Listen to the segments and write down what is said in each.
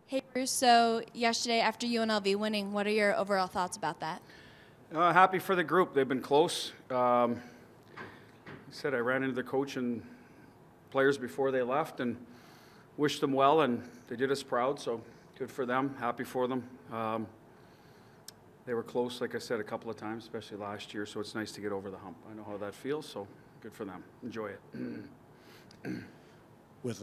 Hey Bruce, so yesterday after UNLV winning, what are your overall thoughts about that? Happy for the group. They've been close. Like I said, I ran into the coach and players before they left and wished them well, and they did us proud, so good for them. Happy for them. They were close, like I said, a couple of times, especially last year, so it's nice to get over the hump. I know how that feels, so good for them. Enjoy it. With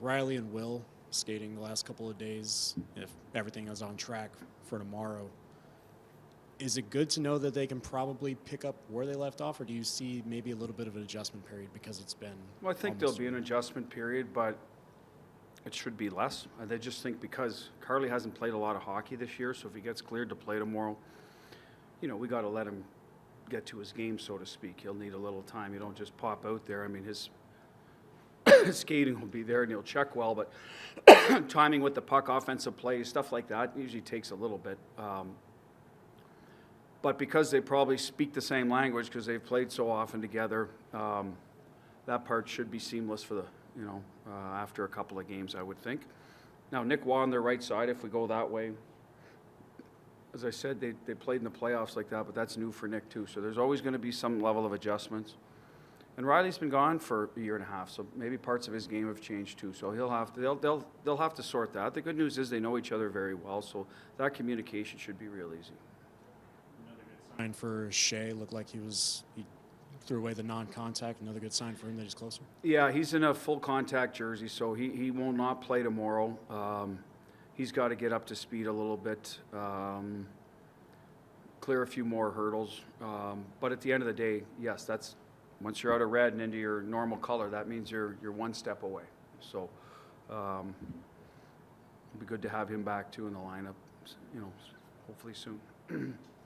Riley and Will skating the last couple of days, if everything is on track for tomorrow, is it good to know that they can probably pick up where they left off, or do you see maybe a little bit of an adjustment period because it's been? Well, I think there'll be an adjustment period, but it should be less. They just think because Carly hasn't played a lot of hockey this year, so if he gets cleared to play tomorrow, we got to let him get to his game, so to speak. He'll need a little time. You don't just pop out there. I mean, his skating will be there and he'll check well, but timing with the puck, offensive plays, stuff like that usually takes a little bit. But because they probably speak the same language because they've played so often together, that part should be seamless for the, after a couple of games, I would think. Now, Nick Waugh on their right side, if we go that way, as I said, they played in the playoffs like that, but that's new for Nick too. So there's always going to be some level of adjustments. And Riley's been gone for a year and a half, so maybe parts of his game have changed too. So they'll have to sort that. The good news is they know each other very well, so that communication should be real easy. Another good sign for Shea. Looked like he threw away the non-contact. Another good sign for him that he's closer. Yeah, he's in a full contact jersey, so he will not play tomorrow. He's got to get up to speed a little bit, clear a few more hurdles. But at the end of the day, yes, that's once you're out of red and into your normal color, that means you're one step away. So it'll be good to have him back too in the lineup, hopefully soon.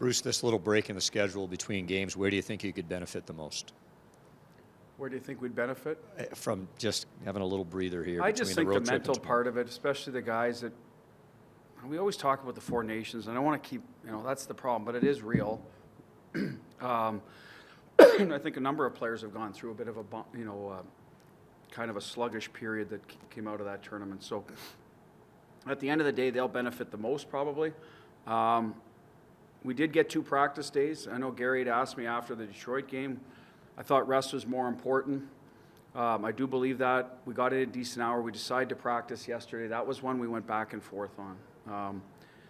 Bruce, this little break in the schedule between games, where do you think you could benefit the most? Where do you think we'd benefit? From just having a little breather here. I just think the mental part part of it, especially the guys that we always talk about the Four Nations, and I want to keep, that's the problem, but it is real. I think a number of players have gone through a bit of a, kind of a sluggish period that came out of that tournament. So at the end of the day, they'll benefit the most probably. We did get 2 practice days. I know Gary had asked me after the Detroit game. I thought rest was more important. I do believe that. We got in a decent hour. We decided to practice yesterday. That was one we went back and forth on.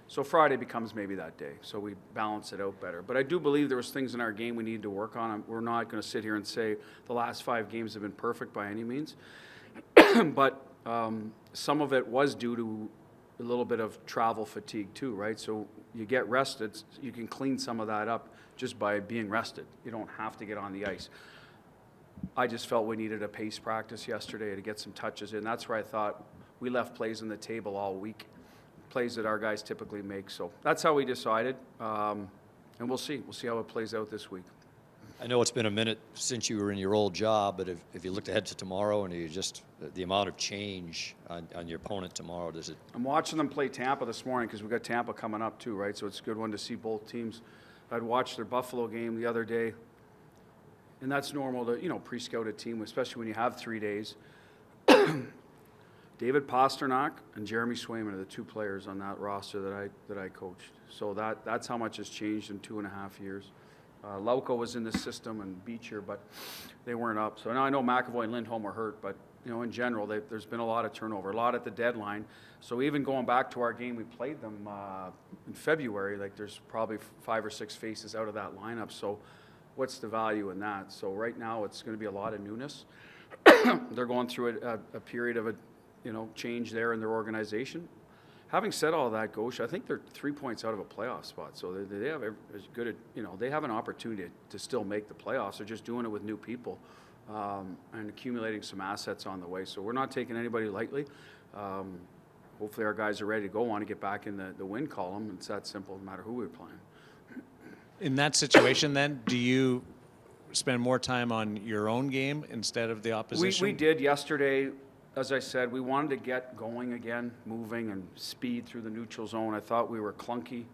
So Friday becomes maybe that day. So we balance it out better. But I do believe there was things in our game we needed to work on. We're not going to sit here and say the last 5 games have been perfect by any means. But some of it was due to a little bit of travel fatigue too, right? So you get rested, you can clean some of that up just by being rested. You don't have to get on the ice. I just felt we needed a pace practice yesterday to get some touches in. That's where I thought we left plays on the table all week, plays that our guys typically make. So that's how we decided, and we'll see. We'll see how it plays out this week. I know it's been a minute since you were in your old job, but if you looked ahead to tomorrow and you just the amount of change on your opponent tomorrow, does it? I'm watching them play Tampa this morning because we got Tampa coming up too, right? So it's a good one to see both teams. I'd watched their Buffalo game the other day, and that's normal to pre-scout a team, especially when you have 3 days. David Pasternak and Jeremy Swayman are the 2 players on that roster that I coached. So that's how much has changed in 2.5 years. Lauko was in the system and Beecher, but they weren't up. So now I know McAvoy and Lindholm were hurt, but in general, there's been a lot of turnover, a lot at the deadline. So even going back to our game, we played them in February. Like there's probably 5 or 6 faces out of that lineup. So what's the value in that? So right now, it's going to be a lot of newness. They're going through a period of change there in their organization. Having said all that, Ghosh, I think they're 3 points out of a playoff spot, so they have as good they have an opportunity to still make the playoffs. They're just doing it with new people and accumulating some assets on the way. So we're not taking anybody lightly. Hopefully our guys are ready to go, want to get back in the win column. It's that simple, no matter who we're playing. In that situation, then, do you spend more time on your own game instead of the opposition? We did yesterday. As I said, we wanted to get going again, moving and speed through the neutral zone. I thought we were clunky,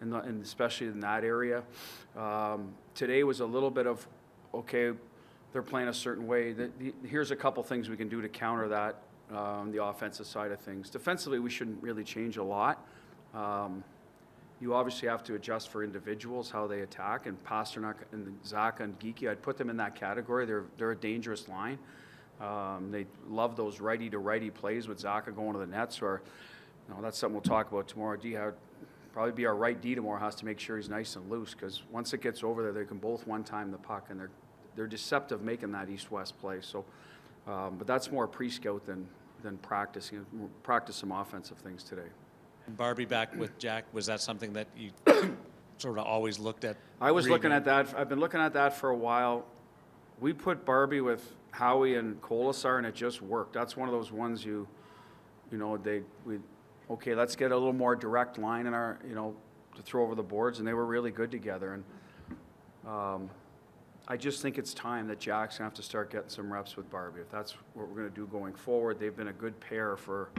and especially in that area. Today was a little bit of, okay, they're playing a certain way. Here's a couple things we can do to counter that. on the offensive side of things. Defensively, we shouldn't really change a lot. You obviously have to adjust for individuals, how they attack, and Pasternak and Zaka and Geekie, I'd put them in that category. They're a dangerous line. They love those righty-to-righty plays with Zaka going to the nets, or that's something we'll talk about tomorrow. Probably be our right D tomorrow, has to make sure he's nice and loose, because once it gets over there, they can both one-time the puck, and they're deceptive making that east-west play. So, but that's more pre-scout than practicing. Practice some offensive things today. Barbie back with Jack, was that something that you sort of always looked at? I was looking at that. I've been looking at that for a while. We put Barbie with Howie and Kolasar, and it just worked. That's one of those ones okay, let's get a little more direct line in our, to throw over the boards, and they were really good together. And I just think it's time that Jack's gonna have to start getting some reps with Barbie. If that's what we're gonna do going forward, they've been a good pair for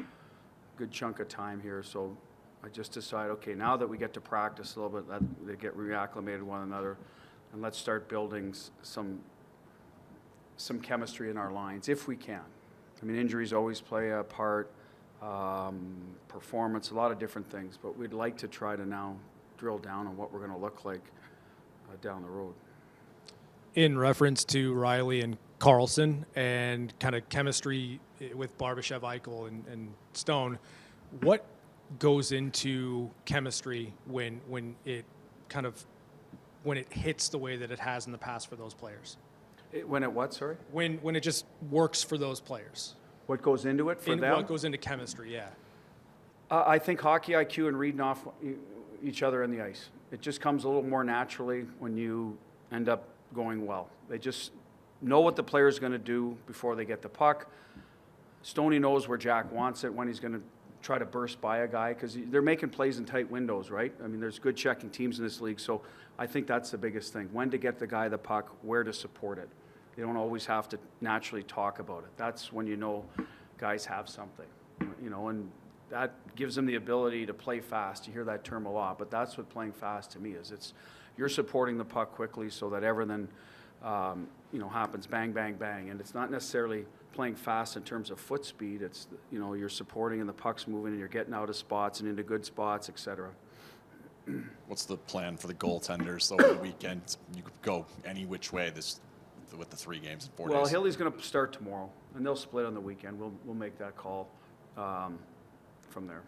good chunk of time here, so I just decided, okay, now that we get to practice a little bit, they get reacclimated one another, and let's start building some chemistry in our lines, if we can. I mean, injuries always play a part, performance, a lot of different things, but we'd like to try to now drill down on what we're going to look like down the road. In reference to Riley and Carlson and kind of chemistry with Barbashev, Eichel, and Stone, what goes into chemistry when it hits the way that it has in the past for those players? When it what, sorry? When it just works for those players. What goes into it for them? What goes into chemistry, yeah. I think hockey IQ and reading off each other on the ice. It just comes a little more naturally when you end up going well. They just know what the player's going to do before they get the puck. Stoney knows where Jack wants it, when he's going to try to burst by a guy, because they're making plays in tight windows, right? I mean, there's good checking teams in this league, so I think that's the biggest thing. When to get the guy the puck, where to support it. They don't always have to naturally talk about it. That's when you know guys have something, and that gives them the ability to play fast. You hear that term a lot, but that's what playing fast to me is. You're supporting the puck quickly so that everything, happens bang, bang, bang. And it's not necessarily playing fast in terms of foot speed. It's, you're supporting and the puck's moving and you're getting out of spots and into good spots, etc. What's the plan for the goaltenders over the weekend? You could go any which way with the 3 games in 4 days. Well, Hilly's going to start tomorrow, and they'll split on the weekend. We'll make that call from there.